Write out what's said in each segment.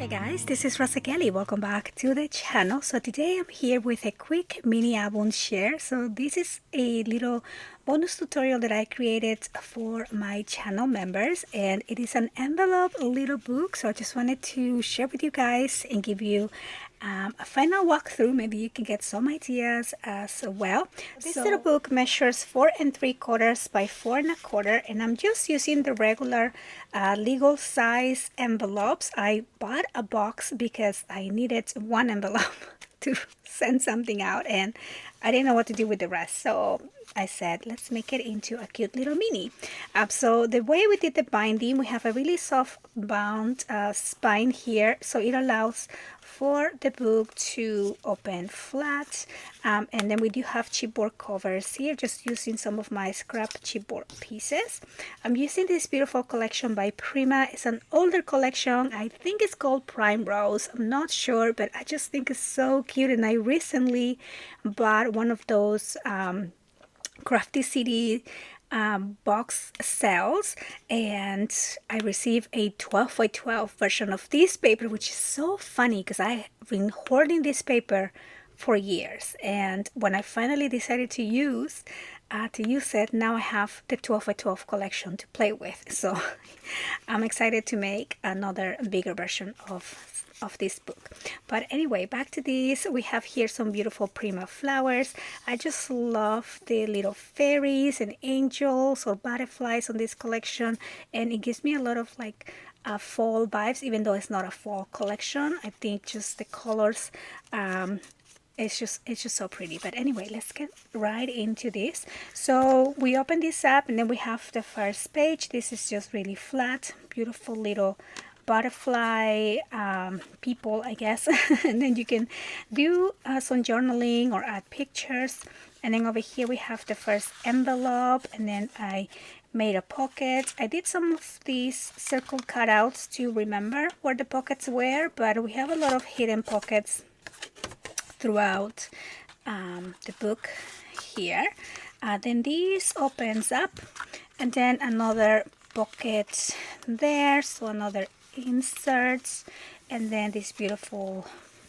Hi guys, this is Rosa Kelly. Welcome back to the channel. So today I'm here with a quick mini album share. So this is a little bonus tutorial that I created for my channel members, and it is an envelope little book. So I just wanted to share with you guys and give you a final walkthrough. Maybe you can get some ideas as well. This little book measures 4 3/4 by 4 1/4, and I'm just using the regular legal size envelopes. I bought a box because I needed one envelope to send something out, and I didn't know what to do with the rest, so I said let's make it into a cute little mini. So the way we did the binding, we have a really soft bound spine here, so it allows for the book to open flat, and then we do have chipboard covers here, just using some of my scrap chipboard pieces. I'm using this beautiful collection by Prima. It's an older collection. I think it's called Prime Rose. I'm not sure, but I just think it's so cute, and I recently bought one of those Crafty City box sales, and I received a 12 by 12 version of this paper, which is so funny because I've been hoarding this paper for years, and when I finally decided to use it, now I have the 12 by 12 collection to play with. So I'm excited to make another bigger version of this book. But anyway, back to this. We have here some beautiful Prima flowers. I just love the little fairies and angels or butterflies on this collection, and it gives me a lot of like fall vibes, even though it's not a fall collection. I think just the colors, it's just so pretty. But anyway, let's get right into this. So we open this up, and then we have the first page. This is just really flat, beautiful little butterfly people, I guess. And then you can do some journaling or add pictures. And then over here we have the first envelope, and then I made a pocket. I did some of these circle cutouts to remember where the pockets were, but we have a lot of hidden pockets throughout the book here. Then this opens up, and then another pocket there, so another inserts, and then this beautiful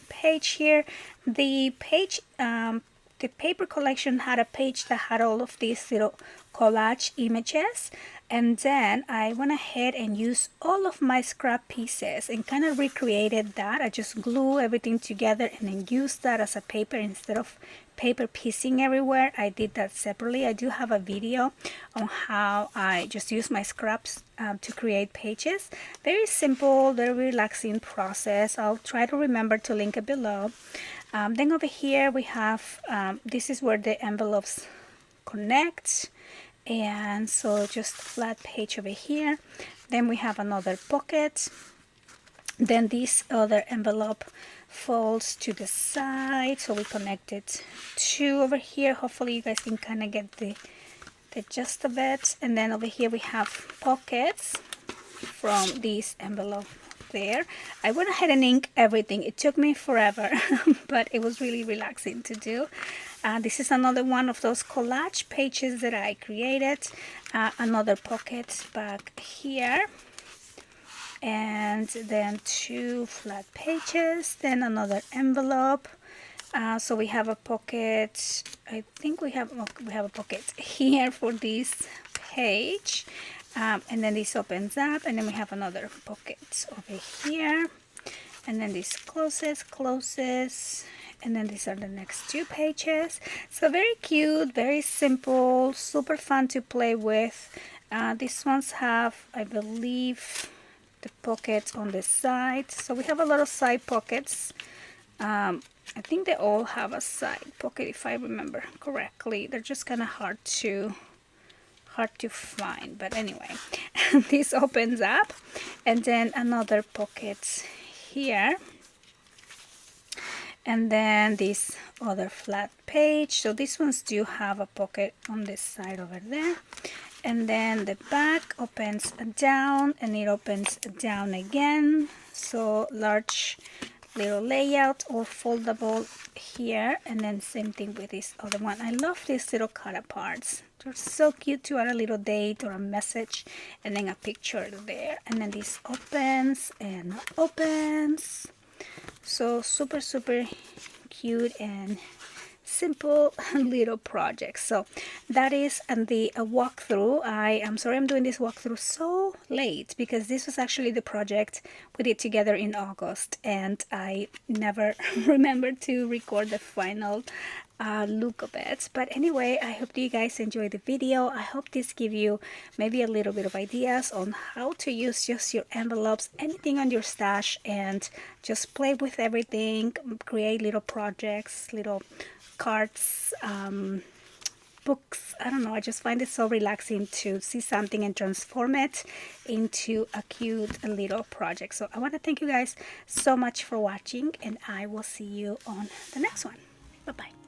page here. The page, the paper collection had a page that had all of these little collage images, and then I went ahead and used all of my scrap pieces and kind of recreated that. I just glue everything together and then used that as a paper instead of paper piecing everywhere. I did that separately. I do have a video on how I just use my scraps to create pages. Very simple, very relaxing process. I'll try to remember to link it below. Then over here we have, this is where the envelopes connect, and so just flat page over here. Then we have another pocket. Then this other envelope folds to the side, so we connected two over here. Hopefully you guys can kind of get the gist of it. And then over here we have pockets from this envelope there. I went ahead and inked everything. It took me forever, but it was really relaxing to do. This is another one of those collage pages that I created. Another pocket back here, and then two flat pages, then another envelope. So we have a pocket. I think we have a pocket here for this page, and then this opens up, and then we have another pocket over here, and then this closes, and then these are the next two pages. So very cute, very simple, super fun to play with. These ones have, I believe, the pockets on the side, so we have a lot of side pockets. I think they all have a side pocket, if I remember correctly. They're just kind of hard to find, but anyway. This opens up, and then another pocket here, and then this other flat page. So these ones do have a pocket on this side over there. And then the back opens down, and it opens down again. So large little layout or foldable here, and then same thing with this other one. I love these little cut aparts. They're so cute to add a little date or a message and then a picture there. And then this opens and opens. So super cute and simple little project. So that is the walkthrough. I am sorry I'm doing this walkthrough so late because this was actually the project we did together in August, and I never remembered to record the final look of it. But anyway, I hope you guys enjoyed the video. I hope this give you maybe a little bit of ideas on how to use just your envelopes, anything on your stash, and just play with everything, create little projects, little cards, books. I don't know, I just find it so relaxing to see something and transform it into a cute little project. So I want to thank you guys so much for watching, and I will see you on the next one. Bye bye.